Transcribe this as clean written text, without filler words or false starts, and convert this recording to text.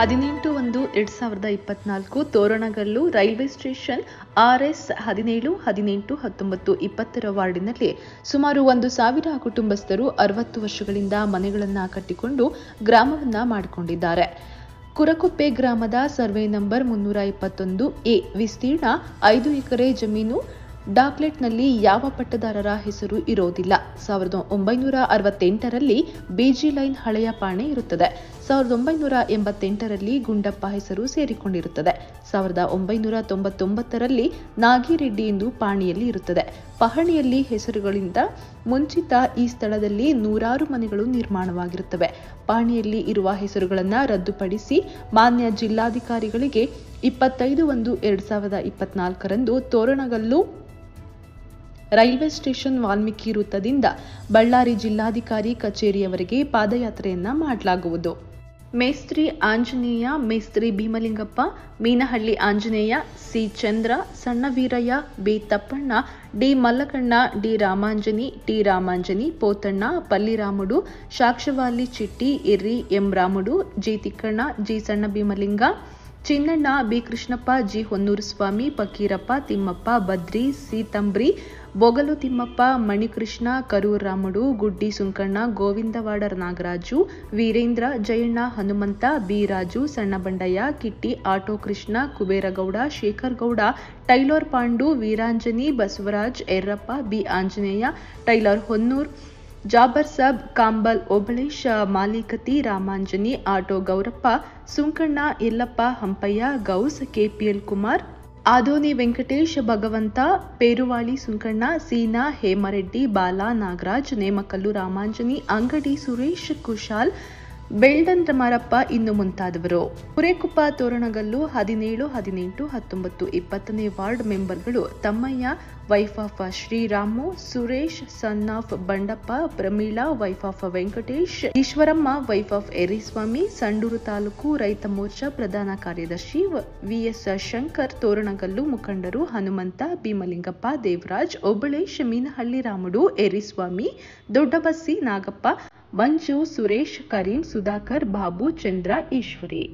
18/1/2024 Toranagallu railway station RS 17, 18, 19, 20ರ ವಾರ್ಡಿನಲ್ಲಿ ಸುಮಾರು 1,000 ಕುಟುಂಬಸ್ಥರು 60 ವರ್ಷಗಳಿಂದ ಮನೆಗಳನ್ನು ಕಟ್ಟಿಕೊಂಡು ಗ್ರಾಮವನ್ನ ಮಾಡಿಕೊಂಡಿದ್ದಾರೆ. ಕುರಕುಪ್ಪೆ ಗ್ರಾಮದ ಸರ್ವೆ ನಂಬರ್ 321A ವಿಸ್ತೀರ್ಣ 5 ಎಕರೆ ಜಮೀನು. ಡಾಕ್ಲೆಟ್ನಲ್ಲಿ ಯಾವ ಪಟ್ಟದಾರರ ಹೆಸರು ಇರೋದಿಲ್ಲ. 1968ರಲ್ಲಿ BG ಲೈನ್ ಹಳೆಯ ಪಾಣೆ ಇರುತ್ತದೆ. 1988ರಲ್ಲಿ ಗುಂಡಪ್ಪ ಹೆಸರು ಸೇರಿಕೊಂಡಿರುತ್ತದೆ. 1999ರಲ್ಲಿ ನಾಗಿರೆಡ್ಡಿ ಎಂದು ಪಾಣಿಯಲ್ಲಿ ಇರುತ್ತದೆ. ಪಹಣಿಯಲ್ಲಿ ಹೆಸರುಗಳಿಂದ ಮುಂಚಿತ ಈ ಸ್ಥಳದಲ್ಲಿ ನೂರಾರು ಮನೆಗಳು ನಿರ್ಮಾಣವಾಗಿರುತ್ತವೆ. ಪಾಣಿಯಲ್ಲಿ ಇರುವ ಹೆಸರುಗಳನ್ನು ರದ್ದುಪಡಿಸಿ ಮಾನ್ಯ ಜಿಲ್ಲಾಧಿಕಾರಿಗಳಿಗೆ 25/1/2024ರಂದು ತೋರಣಗಲ್ಲು ರೈಲ್ವೆ ಸ್ಟೇಷನ್ ವಾಲ್ಮೀಕಿ ವೃತ್ತದಿಂದ ಬಳ್ಳಾರಿ ಜಿಲ್ಲಾಧಿಕಾರಿ ಕಚೇರಿಯವರೆಗೆ ಪಾದಯಾತ್ರೆಯನ್ನ ಮಾಡಲಾಗುವುದು. ಮೇಸ್ತ್ರಿ ಆಂಜನೇಯ, ಮೇಸ್ತ್ರಿ ಭೀಮಲಿಂಗಪ್ಪ, ಮೀನಹಳ್ಳಿ ಆಂಜನೇಯ, C ಚಂದ್ರ, ಸಣ್ಣ Veerayya, B ತಪ್ಪಣ್ಣ, D ಮಲ್ಲಕಣ್ಣ, D Ramanjani, T Ramanjani, ಪೋತಣ್ಣ, ಪಲ್ಲಿರಾಮುಡು, ಸಾಕ್ಷವಾಲಿ ಚಿಟ್ಟಿ, ಇರ್ರಿ, M ರಾಮುಡು, G ತಿಕ್ಕಣ್ಣ, G ಸಣ್ಣ ಭೀಮಲಿಂಗ, ಚಿನ್ನಣ್ಣ, B ಕೃಷ್ಣಪ್ಪ, G ಹೊನ್ನೂರು ಸ್ವಾಮಿ, Fakirappa, Thimmappa, Badri, C ತಂಬ್ರಿ, ಬೊಗಲು Thimmappa, ಮಣಿಕೃಷ್ಣ, Karur Ramudu, ಗುಡ್ಡಿ ಸುಂಕಣ್ಣ, ಗೋವಿಂದವಾಡ Nagaraju, Veerendra, Jayanna, Hanumantha, B Raju, Sanna Bandayya, Kitti, auto Krishna, Kuberagowda, Shekhar Gowda, tailor Pandu, Veeranjani, Basavaraj, Yerrappa, B Anjaneya, tailor Honnur, Jabar Saab, Kamble Obalesh, Malikati, Ramanjani, auto Gowrappa, Sunkanna, Yellappa, Hampayya, Gous, KPL Kumar, Adoni Venkatesh, Bhagavantha, Peruvali ಸುಂಕಣ್ಣ, ಸೀನಾ, ಹೇಮರೆಡ್ಡಿ, ಬಾಲ, ನಾಗರಾಜ್, ನೇಮಕಲ್ಲು ರಾಮಾಂಜನಿ, ಅಂಗಡಿ ಸುರೇಶ್, ಕುಶಾಲ್, ಬೆಲ್ಡನ್ ಮಾರಪ್ಪ ಇನ್ನು ಮುಂತಾದವರು. ಕುರೇಕುಪ್ಪ ತೋರಣಗಲ್ಲು 17, 18, 19, 20ನೇ ವಾರ್ಡ್ ಮೆಂಬರ್ಗಳು Tammayya, wife of Sriramu, Suresh, son of Bandappa, Pramila, wife of Venkatesh, Eshwaramma, wife of Eriswamy, Sandur taluk Raitha Morcha ಪ್ರಧಾನ ಕಾರ್ಯದರ್ಶಿ VS ಶಂಕರ್, ತೋರಣಗಲ್ಲು ಮುಖಂಡರು ಹನುಮಂತ, ಭೀಮಲಿಂಗಪ್ಪ, ದೇವರಾಜ್, ಓಬಳೇಶ್, ಮೀನಹಳ್ಳಿ ರಾಮುಡು, ಎರಿಸ್ವಾಮಿ, ದೊಡ್ಡಬಸ್ಸಿ, ನಾಗಪ್ಪ, ಮಂಜು, ಸುರೇಶ್, ಕರೀಂ, ಸುಧಾಕರ್, ಬಾಬು, ಚಂದ್ರ, ಈಶ್ವರಿ.